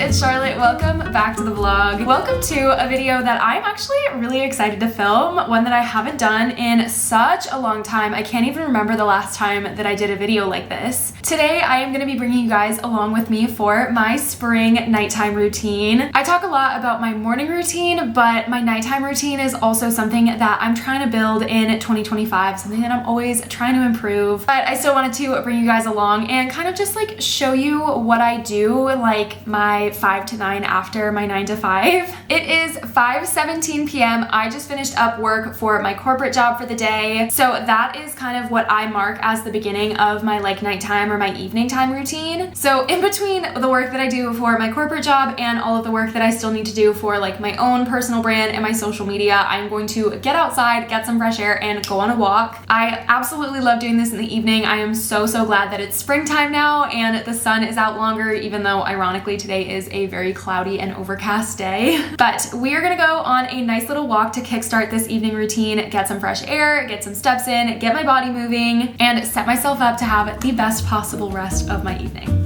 it's Charlotte. Welcome back to the vlog. Welcome to a video that I'm actually really excited to film, one that I haven't done in such a long time. I can't even remember the last time that I did a video like this. Today, I am going to be bringing you guys along with me for my spring nighttime routine. I talk a lot about my morning routine, but my nighttime routine is also something that I'm trying to build in 2025, something that I'm always trying to improve. But I still wanted to bring you guys along and kind of just like show you what I do, like my 5 to 9 after my 9 to 5. It is 5:17 p.m. I just finished up work for my corporate job for the day. So that is kind of what I mark as the beginning of my like nighttime or my evening time routine. So in between the work that I do for my corporate job and all of the work that I still need to do for like my own personal brand and my social media, I'm going to get outside, get some fresh air, and go on a walk. I absolutely love doing this in the evening. I am so glad that it's springtime now and the sun is out longer, even though ironically today is a very cloudy and overcast day. But we are gonna go on a nice little walk to kickstart this evening routine, get some fresh air, get some steps in, get my body moving, and set myself up to have the best possible rest of my evening.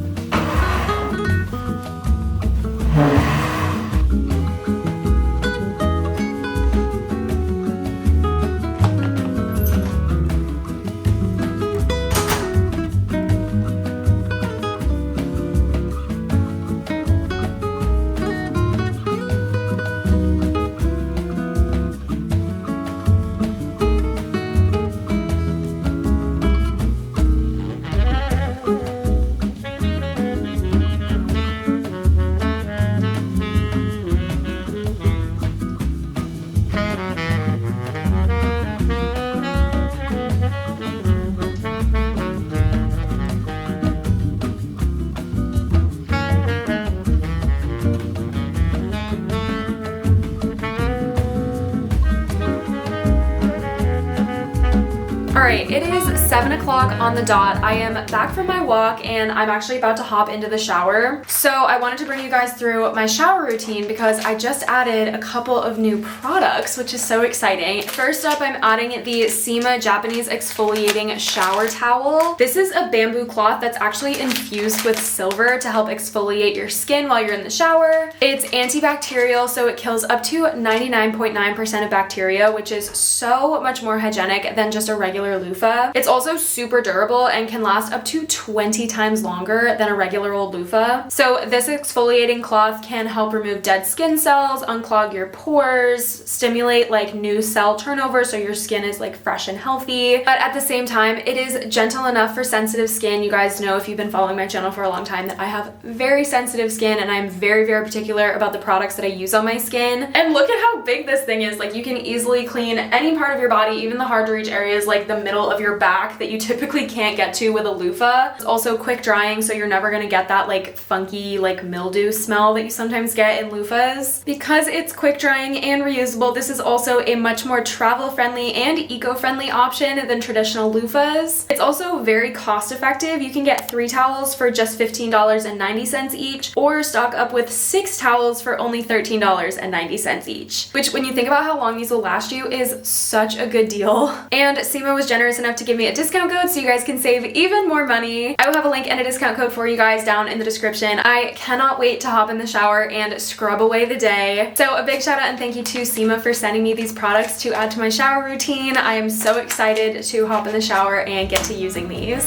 Alright, it is 7 o'clock on the dot. I am back from my walk and I'm actually about to hop into the shower. So I wanted to bring you guys through my shower routine because I just added a couple of new products, which is so exciting. First up, I'm adding the Sima Japanese Exfoliating Shower Towel. This is a bamboo cloth that's actually infused with silver to help exfoliate your skin while you're in the shower. It's antibacterial, so it kills up to 99.9% of bacteria, which is so much more hygienic than just a regular loofah. It's also super durable and can last up to 20 times longer than a regular old loofah. So this exfoliating cloth can help remove dead skin cells, unclog your pores, stimulate like new cell turnover so your skin is like fresh and healthy. But at the same time, it is gentle enough for sensitive skin. You guys know if you've been following my channel for a long time that I have very sensitive skin and I'm very particular about the products that I use on my skin. And look at how big this thing is. Like you can easily clean any part of your body, even the hard to reach areas like the middle of your back that you typically can't get to with a loofah. It's also quick drying, so you're never gonna get that like funky like mildew smell that you sometimes get in loofahs. Because it's quick drying and reusable, this is also a much more travel friendly and eco-friendly option than traditional loofahs. It's also very cost effective. You can get 3 towels for just $15.90 each, or stock up with 6 towels for only $13.90 each, which when you think about how long these will last you is such a good deal. And Sima was generous enough to give me a discount code so you guys can save even more money. I will have a link and a discount code for you guys down in the description. I cannot wait to hop in the shower and scrub away the day. So a big shout out and thank you to Sima for sending me these products to add to my shower routine. I am so excited to hop in the shower and get to using these.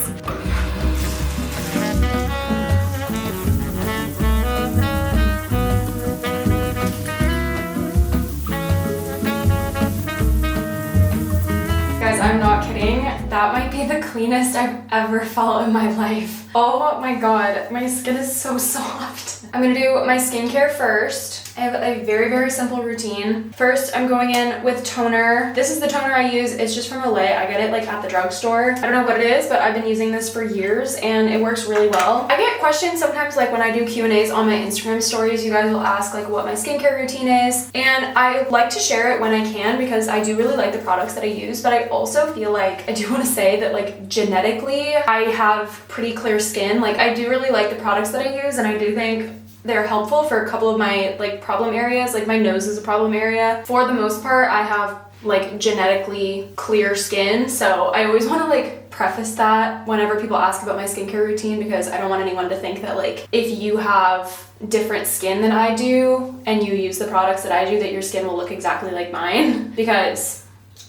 Guys, I'm not kidding. That might be the cleanest I've ever felt in my life. Oh my god, my skin is so soft. I'm gonna do my skincare first. I have a very simple routine. First, I'm going in with toner. This is the toner I use. It's just from Olay. I get it like at the drugstore. I don't know what it is, but I've been using this for years and it works really well. I get questions sometimes like when I do Q&As on my Instagram stories, you guys will ask like what my skincare routine is. And I like to share it when I can because I do really like the products that I use, but I also feel like I do want to say that like genetically, I have pretty clear skin. Like I do really like the products that I use and I do think They're helpful for a couple of my like problem areas. Like my nose is a problem area. For the most part, I have like genetically clear skin, so I always want to like preface that whenever people ask about my skincare routine, because I don't want anyone to think that like if you have different skin than I do and you use the products that I do, that your skin will look exactly like mine, because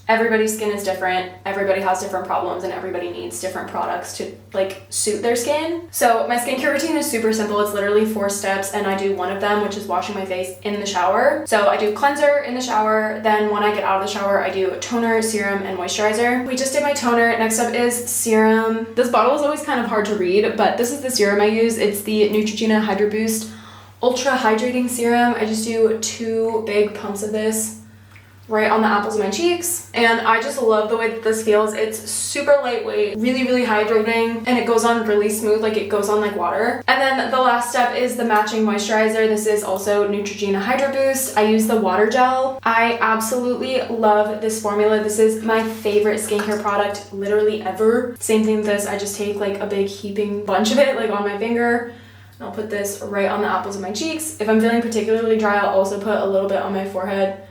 everybody's skin is different, everybody has different problems, and everybody needs different products to like suit their skin. So my skincare routine is super simple. It's literally 4 steps, and I do one of them, which is washing my face in the shower. So I do cleanser in the shower, then when I get out of the shower, I do toner, serum, and moisturizer. We just did my toner. Next up is serum. This bottle is always kind of hard to read, but this is the serum I use. It's the Neutrogena Hydro Boost Ultra Hydrating Serum. I just do 2 big pumps of this right on the apples of my cheeks, and I just love the way that this feels. It's super lightweight, really hydrating, and it goes on really smooth, like it goes on like water. And then the last step is the matching moisturizer. This is also Neutrogena Hydro Boost. I use the water gel. I absolutely love this formula. This is my favorite skincare product literally ever. Same thing with this. I just take like a big heaping bunch of it like on my finger, and I'll put this right on the apples of my cheeks. If I'm feeling particularly dry, I'll also put a little bit on my forehead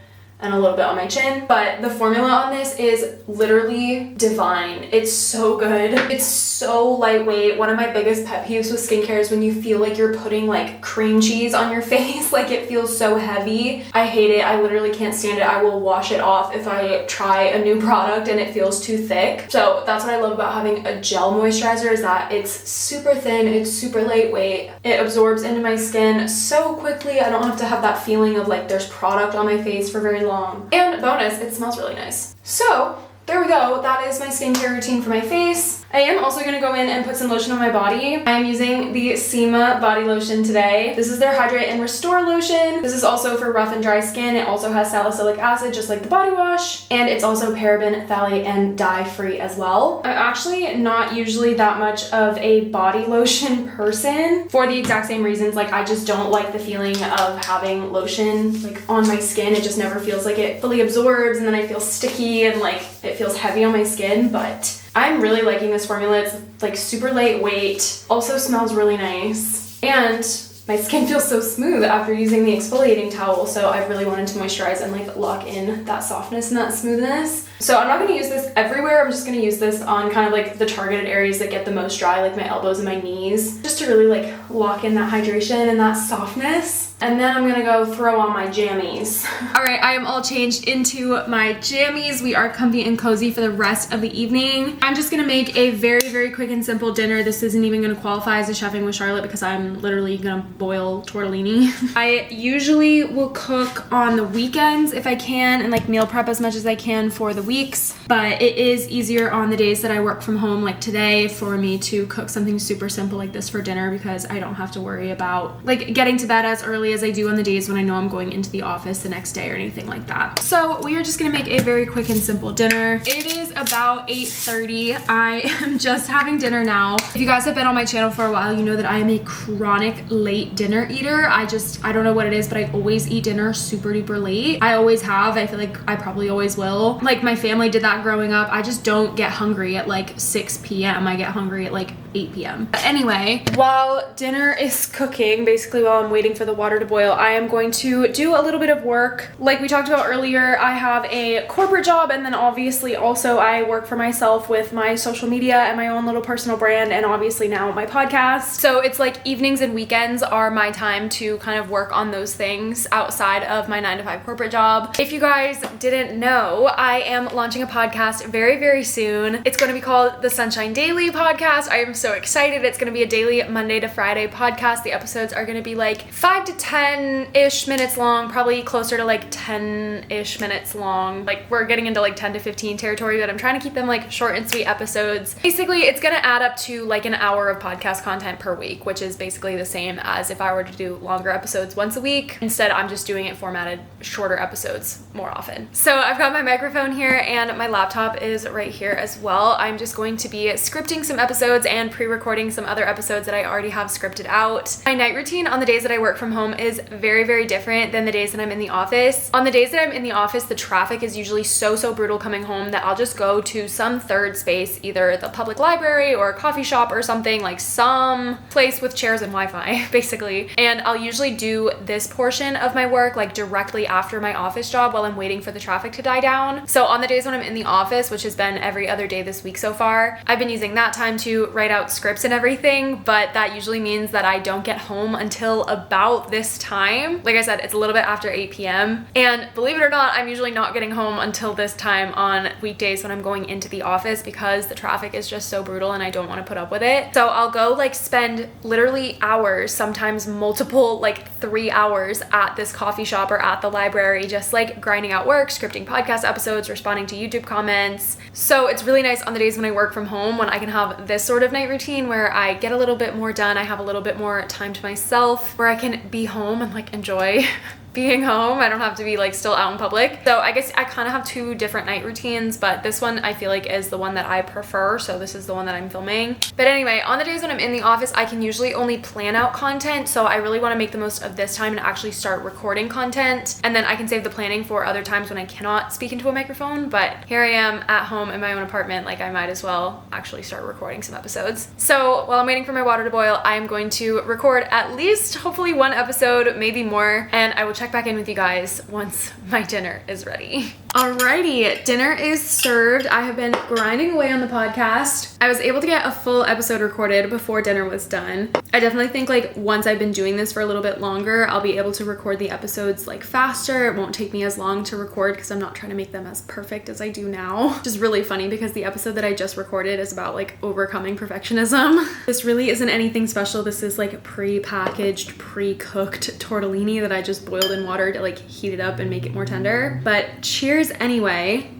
and a little bit on my chin. But the formula on this is literally divine. It's so good. It's so lightweight. One of my biggest pet peeves with skincare is when you feel like you're putting like cream cheese on your face. Like it feels so heavy. I hate it. I literally can't stand it. I will wash it off if I try a new product and it feels too thick. So that's what I love about having a gel moisturizer, is that it's super thin, it's super lightweight. It absorbs into my skin so quickly. I don't have to have that feeling of like there's product on my face for very long. And bonus, it smells really nice. So there we go. That is my skincare routine for my face. I am also going to go in and put some lotion on my body. I am using the Sima body lotion today. This is their Hydrate and Restore lotion. This is also for rough and dry skin. It also has salicylic acid, just like the body wash. And it's also paraben, phthalate, and dye free as well. I'm actually not usually that much of a body lotion person for the exact same reasons. Like I just don't like the feeling of having lotion like on my skin. It just never feels like it fully absorbs, and then I feel sticky and like it feels heavy on my skin. But I'm really liking this formula. It's like super lightweight, also smells really nice, and my skin feels so smooth after using the exfoliating towel. So I've really wanted to moisturize and like lock in that softness and that smoothness. So I'm not going to use this everywhere. I'm just going to use this on kind of like the targeted areas that get the most dry, like my elbows and my knees, just to really like lock in that hydration and that softness. And then I'm gonna go throw on my jammies. All right, I am all changed into my jammies. We are comfy and cozy for the rest of the evening. I'm just gonna make a very quick and simple dinner. This isn't even gonna qualify as a chefing with Charlotte because I'm literally gonna boil tortellini. I usually will cook on the weekends if I can, and like meal prep as much as I can for the weeks. But it is easier on the days that I work from home, like today, for me to cook something super simple like this for dinner, because I don't have to worry about like getting to bed as early as I do on the days when I know I'm going into the office the next day or anything like that. So we are just gonna make a very quick and simple dinner. It is about 8:30. I am just having dinner now. If you guys have been on my channel for a while, you know that I am a chronic late dinner eater. I don't know what it is, but I always eat dinner super duper late. I always have. I feel like I probably always will. Like my family did that growing up. I just don't get hungry at like 6 p.m. I get hungry at like 8 p.m. But anyway, while dinner is cooking, basically while I'm waiting for the water to boil, I am going to do a little bit of work. Like we talked about earlier, I have a corporate job, and then obviously also I work for myself with my social media and my own little personal brand, and obviously now my podcast. So it's like evenings and weekends are my time to kind of work on those things outside of my 9-to-5 corporate job. If you guys didn't know, I am launching a podcast very soon. It's going to be called the Sunshine Daily Podcast. I am so excited. It's going to be a daily Monday to Friday podcast. The episodes are going to be like 5 to 10-ish minutes long, probably closer to like 10-ish minutes long. Like we're getting into like 10 to 15 territory, but I'm trying to keep them like short and sweet episodes. Basically, it's going to add up to like an hour of podcast content per week, which is basically the same as if I were to do longer episodes once a week. Instead, I'm just doing it formatted shorter episodes more often. So I've got my microphone here and my laptop is right here as well. I'm just going to be scripting some episodes and pre-recording some other episodes that I already have scripted out. My night routine on the days that I work from home home is very, very different than the days that I'm in the office. On the days that I'm in the office, the traffic is usually so brutal coming home that I'll just go to some third space, either the public library or a coffee shop or something, like some place with chairs and Wi-Fi, basically. And I'll usually do this portion of my work like directly after my office job while I'm waiting for the traffic to die down. So on the days when I'm in the office, which has been every other day this week so far, I've been using that time to write out scripts and everything, but that usually means that I don't get home until about this time. Like I said, it's a little bit after 8 p.m. And believe it or not, I'm usually not getting home until this time on weekdays when I'm going into the office because the traffic is just so brutal and I don't want to put up with it. So I'll go like spend literally hours, sometimes multiple, like 3 hours at this coffee shop or at the library, just like grinding out work, scripting podcast episodes, responding to YouTube comments. So it's really nice on the days when I work from home when I can have this sort of night routine where I get a little bit more done. I have a little bit more time to myself where I can be home and like enjoy being home. I don't have to be like still out in public. So I guess I kind of have two different night routines, but this one I feel like is the one that I prefer. So this is the one that I'm filming. But anyway, on the days when I'm in the office, I can usually only plan out content. So I really want to make the most of this time and actually start recording content. And then I can save the planning for other times when I cannot speak into a microphone. But here I am at home in my own apartment. Like I might as well actually start recording some episodes. So while I'm waiting for my water to boil, I'm going to record at least hopefully one episode, maybe more. And I will check back in with you guys once my dinner is ready. Alrighty, dinner is served. I have been grinding away on the podcast. I was able to get a full episode recorded before dinner was done. I definitely think like once I've been doing this for a little bit longer, I'll be able to record the episodes like faster. It won't take me as long to record because I'm not trying to make them as perfect as I do now. Which is really funny because the episode that I just recorded is about like overcoming perfectionism. This really isn't anything special. This is like pre-packaged, pre-cooked tortellini that I just boiled in water to like heat it up and make it more tender. But cheers anyway.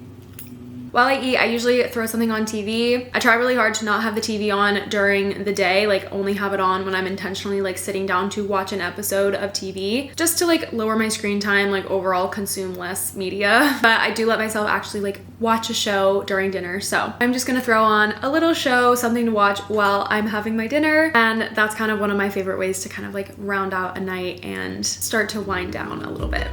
While I eat, I usually throw something on TV. I try really hard to not have the TV on during the day, like only have it on when I'm intentionally like sitting down to watch an episode of TV, just to like lower my screen time, like overall consume less media. But I do let myself actually like watch a show during dinner. So I'm just gonna throw on a little show, something to watch while I'm having my dinner. And that's kind of one of my favorite ways to kind of like round out a night and start to wind down a little bit.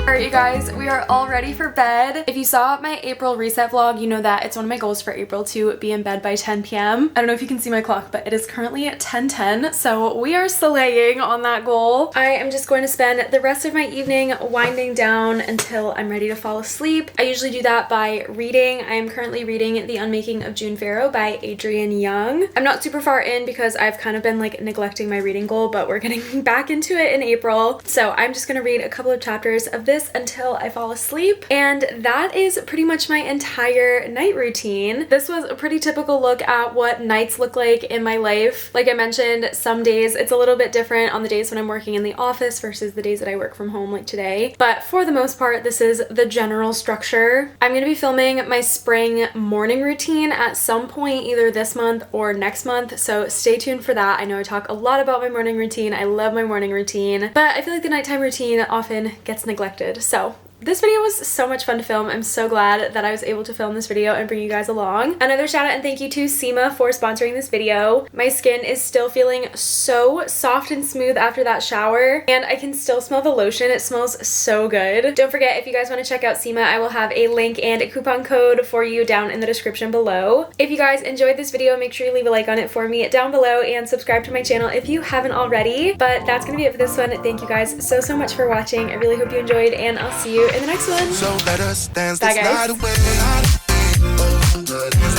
Alright, you guys, we are all ready for bed. If you saw my April reset vlog, you know that it's one of my goals for April to be in bed by 10 p.m. I don't know if you can see my clock, but it is currently at 10:10, so we are slaying on that goal. I am just going to spend the rest of my evening winding down until I'm ready to fall asleep. I usually do that by reading. I am currently reading The Unmaking of June Farrow by Adrienne Young. I'm not super far in because I've kind of been like neglecting my reading goal, but we're getting back into it in April. So I'm just gonna read a couple of chapters of this until I fall asleep. And that is pretty much my entire night routine. This was a pretty typical look at what nights look like in my life. Like I mentioned, some days it's a little bit different on the days when I'm working in the office versus the days that I work from home like today. But for the most part, this is the general structure. I'm gonna be filming my spring morning routine at some point either this month or next month, so stay tuned for that. I know I talk a lot about my morning routine. I love my morning routine, but I feel like the nighttime routine often gets neglected. So this video was so much fun to film. I'm so glad that I was able to film this video and bring you guys along. Another shout out and thank you to Sima for sponsoring this video. My skin is still feeling so soft and smooth after that shower, and I can still smell the lotion. It smells so good. Don't forget, if you guys want to check out Sima, I will have a link and a coupon code for you down in the description below. If you guys enjoyed this video, make sure you leave a like on it for me down below and subscribe to my channel if you haven't already. But that's gonna be it for this one. Thank you guys so much for watching. I really hope you enjoyed, and I'll see you in the next one. So let us dance Bye, guys. this night away.